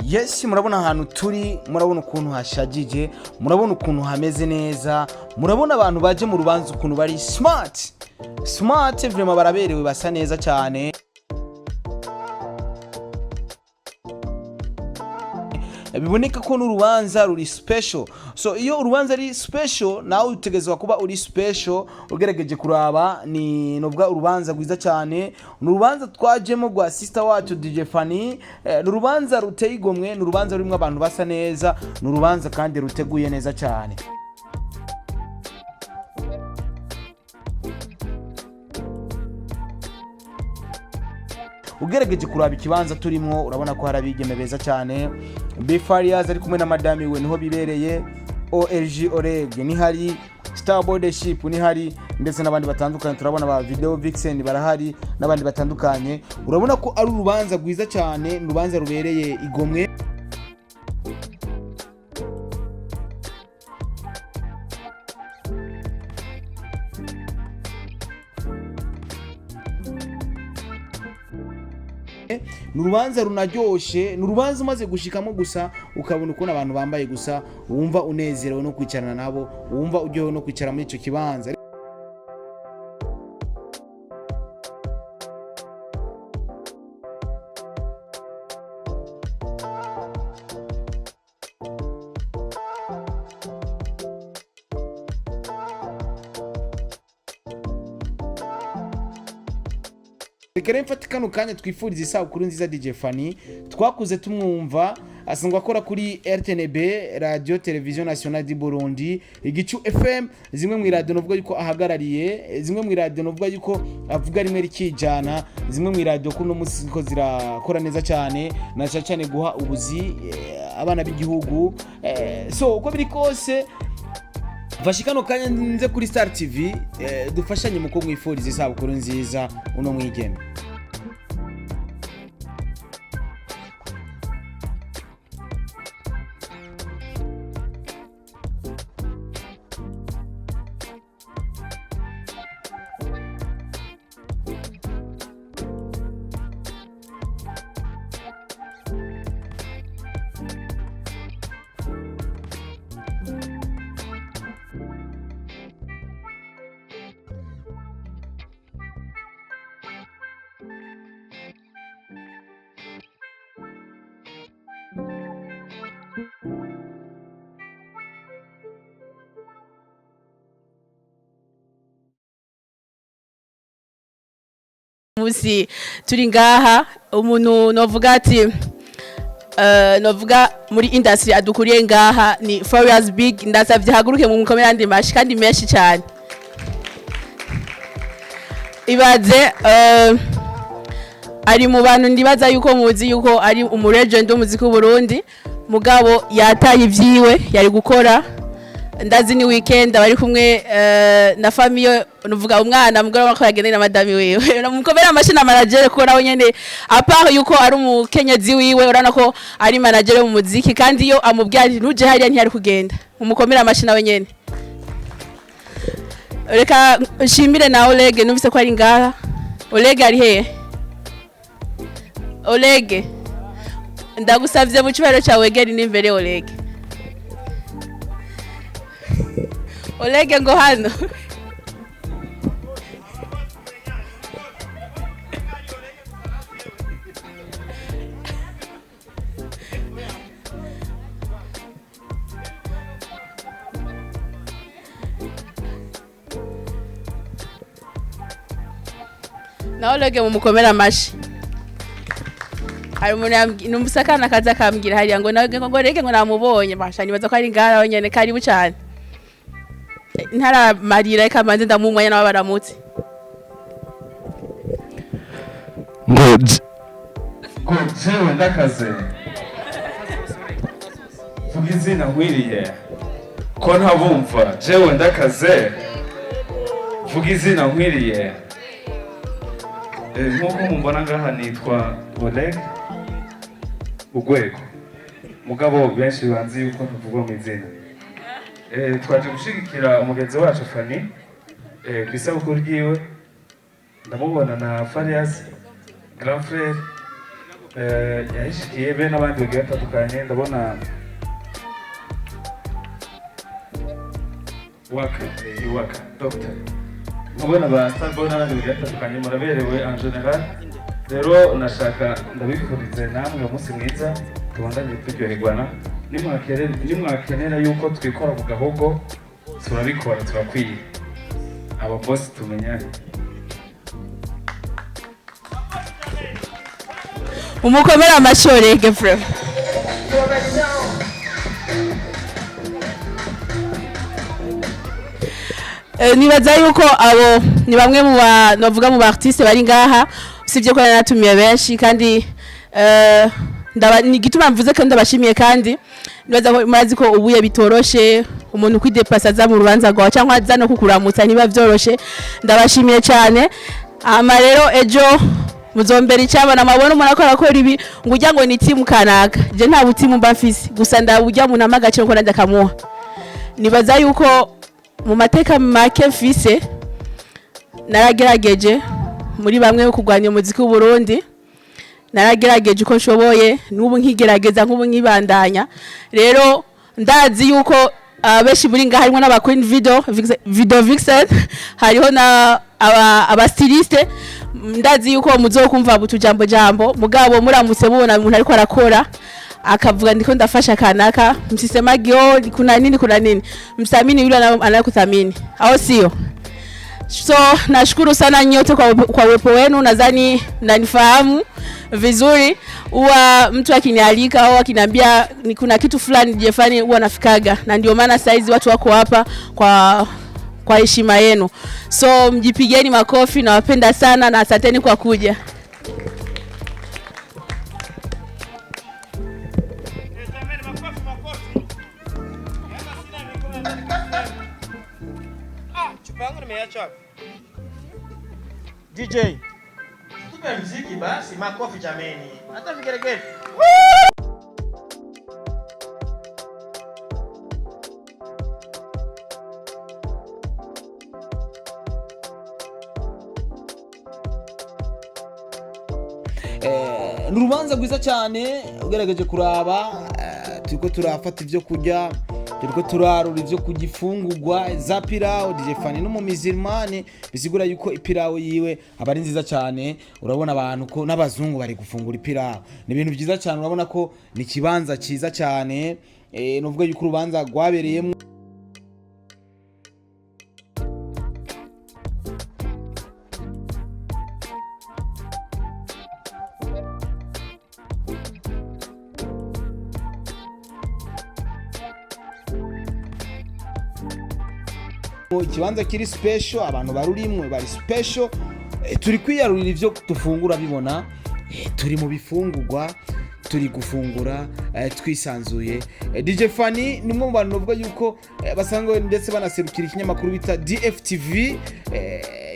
Yes, murabona ahantu turi, murabona ukuntu hashagije, murabona ukuntu hameze neza, murabona abantu baje mu rubanza ukuntu bari smart vraiment baraberewe basa neza cyane. Biboneka ko n'urubanza ruri special. So iyo urubanza ari special nawe utegezwa kuba uri special ugerageje kuraba ni novuga urubanza rwiza cyane. N'urubanza twajemo gwa sister wacu DJ Fanny, n'urubanza ruteye igomwe, n'urubanza rurimo abantu basa neza, n'urubanza kandi ruteguye neza cyane. Ugerageje kuraba ikibanza turimo urabona ko harabigeme beza cyane. Befarias ari kumwe na madame we niho bibereye. OLG Oreg ni hari, Starboard Ship ni hari, ndetse n'abandi batandukanye. Turabona ba Video Vixen barahari n'abandi batandukanye. Urabona ko ari urubanza rwiza cyane, urubanza rubereye igomwe. Nurubanza runaryoshe, nurubanza umaze gushikamo gusa ukabona uko abantu bambaye gusa wumva unezerewe no kwicarana nabo, wumva uryohewe no kwicara muri ico kibanza. Rekere mfata kano kanya twifuriza isabukuru nziza DJ Fanny, twakuze tumwumva asangwa akora kuri RTNB Radio Television Nationale du Burundi, Igicu FM, zimwe mu radio novuga yuko ahagarariye, zimwe mu radio novuga yuko avuga rimwe rikijana, zimwe mu radio kuno musi ko zirakora neza cyane na cyane guha ubuzi abana b'igihugu. So uko biri kose Vashikano kanya nze kuri Star TV dufashanye mu ko mwifuriza isabukuru nziza uno mwigeme. Musi turi ngaha umuntu novuga ati novuga muri industry adukuriye ngaha ni Farias Big, ndasavye haguruke mu mukomera ndi mashi kandi meshi cyane. Ibaze ari mu bantu ndibaza yuko muzi yuko ari umulegend w'umuziki w'u Burundi, mugabo yataye ivyiwe yari gukora ndazi ni weekend bari kumwe na famille nuvuga umwana mugore wako yagende na madami wewe mukomera amashina manager ko nawe nyene apart yuko ari umukenyezi wiwe urana ko ari manager mu muziki kandi iyo amubwira ntuje hariya ntiyari kugenda umukomera amashina we nyene reka nshimire na Oleg numvise ko ari ngaha Oleg ari he Oleg ndagusavye mu cibero cyawe geri n'imbere Oleg Oleg ngo hano na Oleg mumukomera amashi hari umuntu numusakana kaza kambwira hariya ngo nawe ngo Oleg ngo namubonye bashani baza ko ari ngara wenyene karibu cyane ntara marira ikamanze ndamumwanya nawe baramutse ngo jewe ndakaze vuga izina nkwiriye ko ntabumva jewe ndakaze vuga izina nkwiriye nk'uko mumbona ngaha nitwa Oleg Ugwego mugabo benshi banzi yuko ntuvugwa mu izina twaje gushigikira umugenzi wacu Fanny ku isabukuru ryiwe ndamubona na Farias grand frère yahishikiye be n'abandi bagiye batandukanye ndabona waka doctor nkabona ba Starboy n'abandi bagiye batandukanye muraberewe en general rero nashaka ndabifurize namwe umunsi mwiza tubandanye turyoherwana nimwakenera yuko twikora mu gahogo turabikora turakwiye aba boss tumenyane umukomera amashore gefre nibaza yuko abo ni bamwe mu novuga mu artiste bari ngaha usibye ko natumiye benshi kandi ni gituma mvuze ko ndabashimiye kandi nibaza ko murazi ko ubuye bitoroshe umuntu kwidepasa za mu rubanza rwawe cyangwa za no kukuramutsa niba byoroshe ndabashimiye cyane ama rero ejo muzombera icyabona mabona umuntu akora akora ibi ngo ujya ngo ni timu kanaka je nta butimu mba mfise gusa ndabujya mu namagace ko ndakamuha nibaza yuko mu mateka make mfise naragerageje muri bamwe kugwanya umuziki w'u Burundi naragerageje uko nshoboye n'ubu nkigerageza nk'ubu nkibandanya rero ndazi yuko abeshi muri ngaha harimo n'aba Queen video vixen hariho na aba styliste ndazi yuko muzokumva butujambo jambo mugabo muramutse mubona umuntu ariko arakora akavuga ndiko ndafasha kanaka msisema gyo kuna nini msamini yule anayekuthamini au sio? So nashukuru sana nyote kwa uwepo wenu, nadhani mnanifahamu vizuri. Huwa mtu akinialika au akiniambia kuna kitu fulani jefani huwa nafikaga, na ndio maana saizi watu wako hapa kwa heshima yenu. So mjipigeni makofi, nawapenda sana na asanteni kwa kuja. DJ, tupe mziki basi, makofi jameni. Hata vigeregere. Nurubanza gwiza cyane ugerageje kuraba turiko turafata ivyo kurya, turiko turarura ivyo kugifungurwa za pilau DJ Fanny no mu mizirmane bisigura yuko ipirao yiwe abari nziza cyane. Urabona abantu ko n'abazungu bari gufungura ipirao, ni ibintu byiza cyane. Urabona ko ni kibanza cyiza cyane, novuga yuko urubanza rwabereyemo ikibanza kiri special, abantu barurimwe bari special. Turi kwiyarurira ivyo tufungura bibona, turi mu bifungurwa, turi gufungura twisanzuye. DJ Fanny ni umwe mu bantu bavuga yuko basanga ndetse banaserukira ikinyamakuru bita DFTV,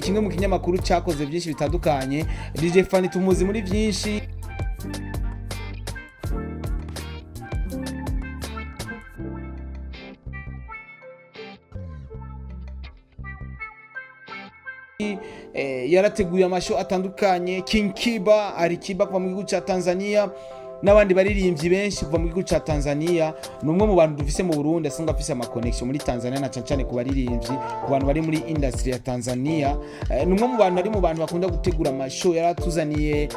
kimwe mu kinyamakuru cyakoze byinshi bitandukanye. DJ Fanny tumuzi muri byinshi. Yarateguye amasho atandukanye. King Kiba ari Kiba kuva mu gihugu cya Tanzania, n'abandi baririmbyi benshi kuva mu gihugu cya Tanzania. Ni umwe mu bantu dufise mu Burundi asanga afise ama connection muri Tanzania, na cyane ku baririmbyi, ku bantu bari muri industry ya Tanzania. Ni umwe mu bantu ari mu bantu bakunda gutegura amasho. Yaratuzaniye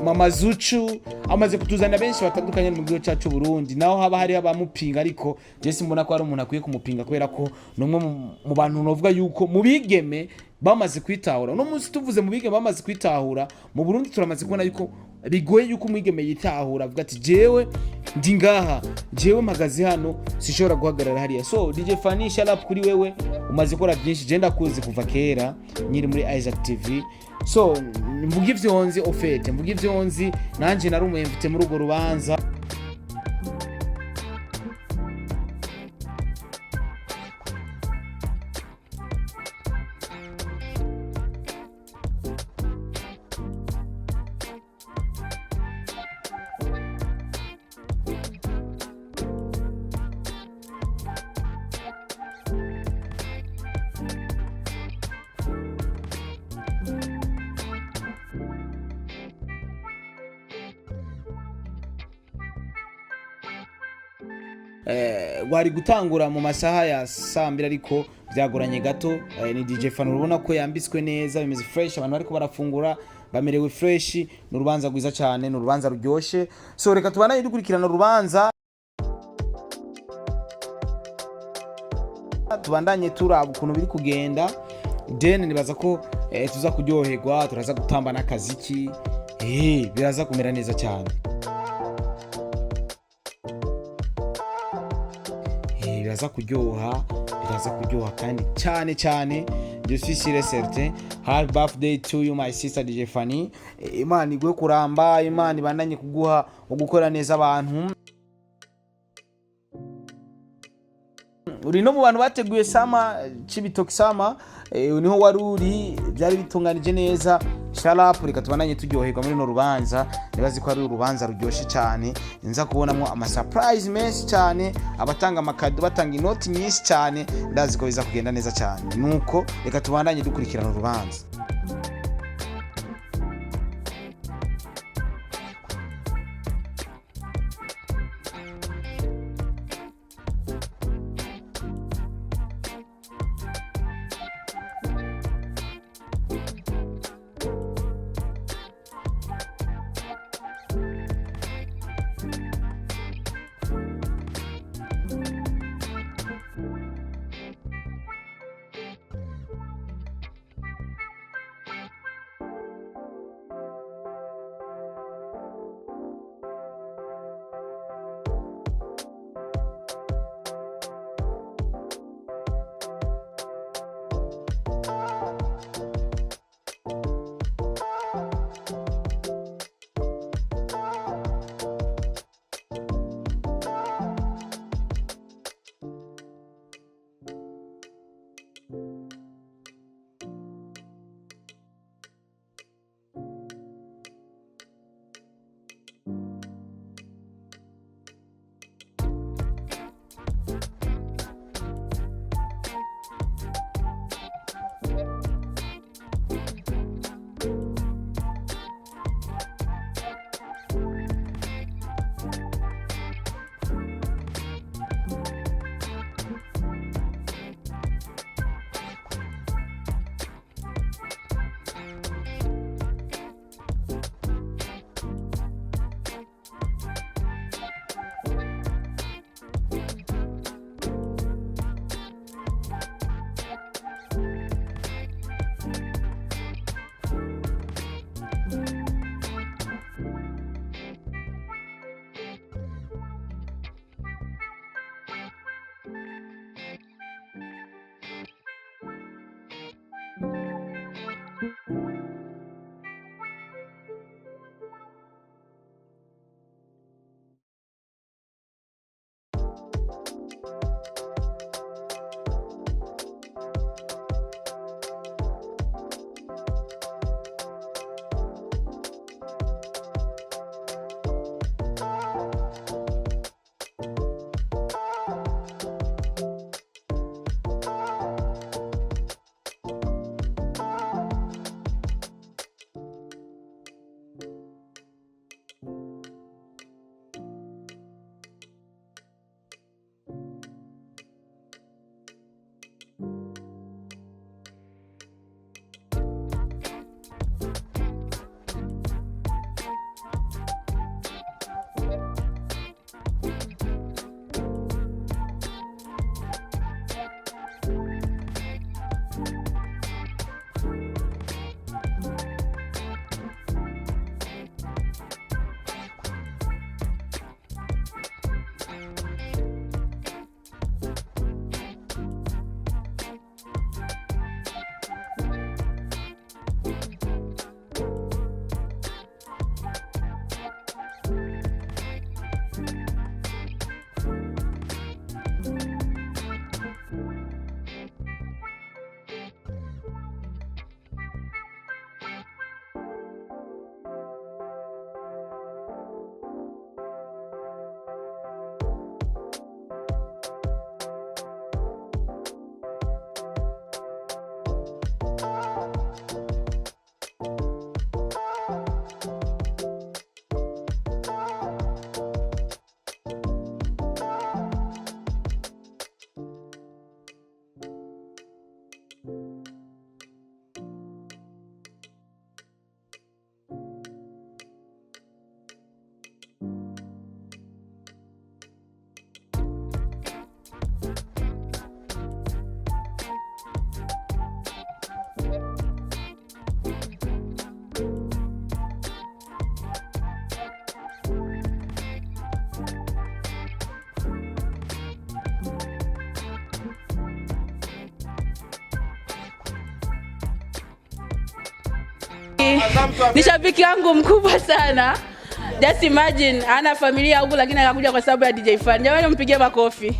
Mama Zuchu, amaze kutuzanira benshi batandukanye mu gihugu cyacu Burundi. Naho haba hari abamupinga, ariko Jesse mbona ko ari umuntu akwiye kumupinga kubera ko ni umwe mu bantu novuga yuko mu bigeme bamaze kwitahura. No munsi tuvuze mu bigeme bamaze kwitahura, mu Burundi turamaze kubona yuko bigoye yuko umwigeme yitahura avuga ati jewe ndi ngaha, jewe mpagaze hano, sishobora guhagarara hariya. So DJ Fanny, shout out kuri wewe, umaze gukora byinshi, je ndakuzi kuva kera nyiri muri Isaac TV. So mvuga ivyo nzi ofete, mvuga ivyo nzi, nanje nari umuyemvite muri urwo rubanza. Wari gutangura mu masaha ya saa 2 ariko byagoranye gato. Ni DJ Fanny urabona ko yambitswe neza, bimeze fresh, abantu bariko barafungura bamerewe fresh. Ni urubanza rwiza cyane, ni urubanza ruryoshe. So reka tubanaye dukurikirana urubanza, tubandanye turaba ukuntu biri kugenda. Then nibaza ko tuza kuryoherwa, turaza gutamba n'akaziki, biraza kumera neza cyane. Biraza kuryoha kandi cyane. Je suis sûr et certain. Happy birthday to you my sister DJ Fanny. Imana igwe kuramba, Imana ibandanye kuguha ugukora neza abantu. Uri no mu bantu bateguye sama Cibitoki sama, niho waruri, byari bitunganije neza. Sharap, reka tubandanye turyoherwa muri no rubanza. Nibazi ko ari urubanza ruryoshe cyane, nza kubonamo ama surprise menshi cyane, abatanga amakado batanga inoti nyinshi cyane. Ndazi ko biza kugenda neza cyane. Nuko reka tubandanye dukurikirana urubanza. ni shabiki wangu mkubwa sana. Just imagine ana familia huko lakini akakuja kwa sababu ya DJ Fanny. Jamani mpigie makofi.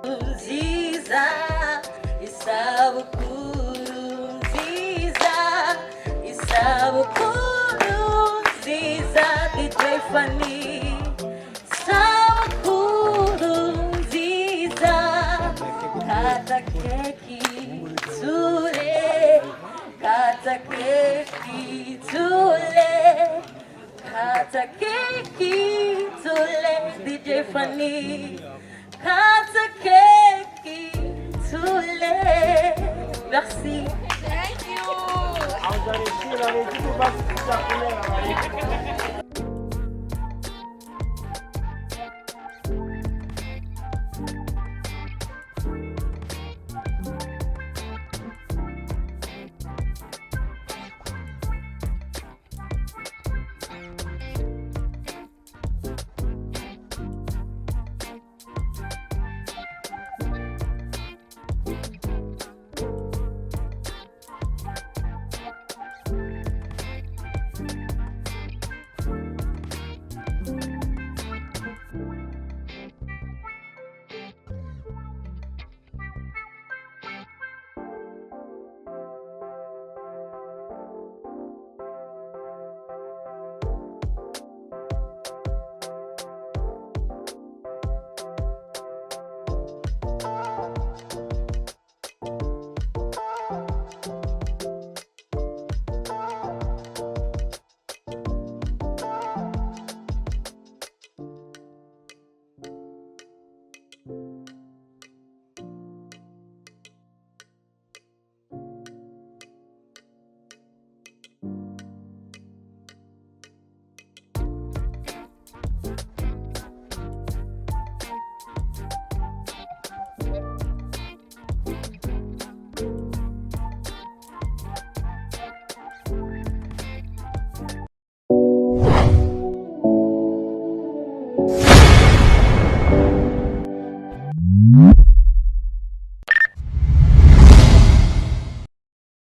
nziza, isabukuru nziza, isabukuru nziza, DJ Fanny, isabukuru nziza, kata keki tule, kata keki tule, kata keki tule, DJ Fanny. Kata keki tule. Merci. Thank you.